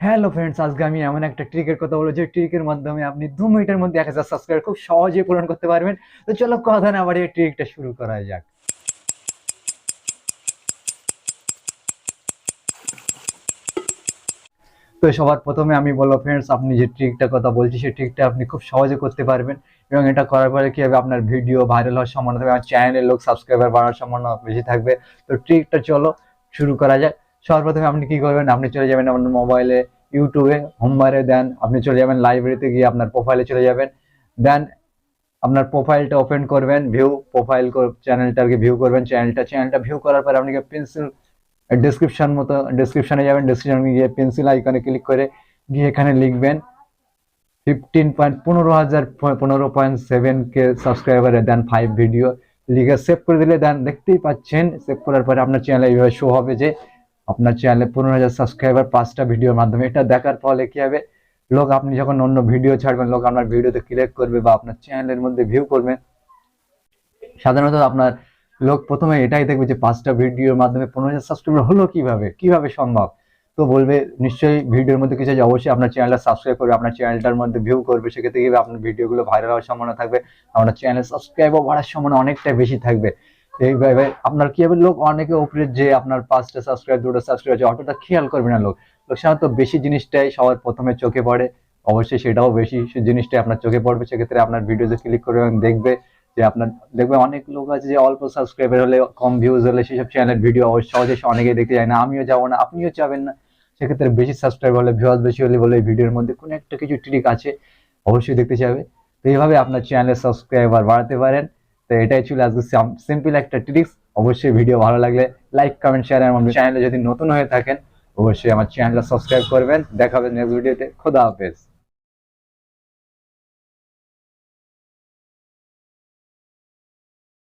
Hello friends, আজকে আমি এমন একটা ট্রিকের কথা বলবো যে ট্রিকের মাধ্যমে আপনি 2 মিনিটের মধ্যে 1000 সাবস্ক্রাইবার খুব সহজেই পূরণ করতে পারবেন। তো চলো কথা না বাড়িয়ে ট্রিকটা শুরু করা যাক। তো সবার প্রথমে আমি বলবো ফ্রেন্ডস, আপনি যে ট্রিকটা কথা বলছি সেই ট্রিকটা আপনি খুব সহজে করতে পারবেন। এবং এটা করার পরে কি হবে, আপনার ভিডিও ভাইরাল হওয়ার সম্ভাবনা থাকবে, আমার চ্যানেলের লোক সাবস্ক্রাইবার বাড়ার সম্ভাবনা বেশি থাকবে। তো ট্রিকটা চলো শুরু করা যাক। সবার প্রথমে আপনি কি করবেন, আপনি চলে যাবেন আপনার মোবাইলে, ইউটিউবে হোমবারে, দেন আপনি চলে যাবেন লাইব্রেরিতে, গিয়ে আপনার প্রোফাইলে চলে যাবেন। দেন আপনার প্রোফাইলটা ওপেন করবেন, ভিউ প্রোফাইল চ্যানেলটাকে ভিউ করবেন। চ্যানেলটা ভিউ করার পর আপনি পেন্সিল ডেসক্রিপশনে যাবেন, ডেসক্রিপশনে গিয়ে পেন্সিল আইকনে ক্লিক করে গিয়ে এখানে লিখবেন 15.7K সাবস্ক্রাইবারে, দেন 5 ভিডিও লিখে সেভ করে দিলে, দেন দেখতেই পাচ্ছেন সেভ করার পরে আপনার চ্যানেলে এইভাবে শো হবে যে আপনার চ্যানেলে 15,000 সাবস্ক্রাইবার 5টা ভিডিওর মাধ্যমে। এটা দেখার ফলে কি হবে, লোক আপনি যখন অন্য ভিডিও ছাড়বেন, লোক আপনার ভিডিওতে ক্লিক করবে বা আপনার চ্যানেলের মধ্যে ভিউ করবে। সাধারণত আপনার লোক প্রথমে এটাই দেখবে যে 5টা ভিডিওর মাধ্যমে 15,000 সাবস্ক্রাইবার হলো কিভাবে সম্ভব। তো বলবে নিশ্চয়ই ভিডিওর মধ্যে কিছু আছে, অবশ্যই আপনার চ্যানেলটা সাবস্ক্রাইব করবে, আপনার চ্যানেলটার মধ্যে ভিউ করবে, সেক্ষেত্রে কি আপনার ভিডিওগুলো ভাইরাল হওয়ার সম্ভাবনা থাকবে, আপনার চ্যানেল সাবস্ক্রাইবও বাড়ার সম্ভাবনা অনেকটাই বেশি থাকবে। এইভাবে আপনার কি হবে, লোক অনেকে উপরে যে আপনার 5টা সাবস্ক্রাইব 2টা সাবস্ক্রাইব আছে অতটা খেয়াল করবে না। লোক সাধারণত বেশি জিনিসটাই সবার প্রথমে চোখে পড়ে, অবশ্যই সেটাও বেশি জিনিসটাই আপনার চোখে পড়বে। সেক্ষেত্রে আপনার ভিডিওতে ক্লিক করবে এবং দেখবে যে আপনার দেখবে অনেক লোক আছে যে অল্প সাবস্ক্রাইবার হলে, কম ভিউজ হলে সেসব চ্যানেলের ভিডিও সহজে অনেকেই দেখতে যায় না, আমিও যাবো না, আপনিও চাবেন না। সেক্ষেত্রে বেশি সাবস্ক্রাইবার হলে, ভিউজ বেশি হলে বলে এই ভিডিওর মধ্যে কোনো একটা কিছু ট্রিক আছে, অবশ্যই দেখতে চাবে। তো এইভাবে আপনার চ্যানেলের সাবস্ক্রাইবার বাড়াতে পারেন। তো এটাই ছিল আজকে সিম্পল একটা ট্রিক্স। অবশ্যই ভিডিও ভালো লাগলে লাইক কমেন্ট শেয়ার, এবং চ্যানেলে যদি নতুন হয়ে থাকেন অবশ্যই আমার চ্যানেলটা সাবস্ক্রাইব করবেন। দেখা হবে নেক্সট ভিডিওতে। খোদা হাফেজ।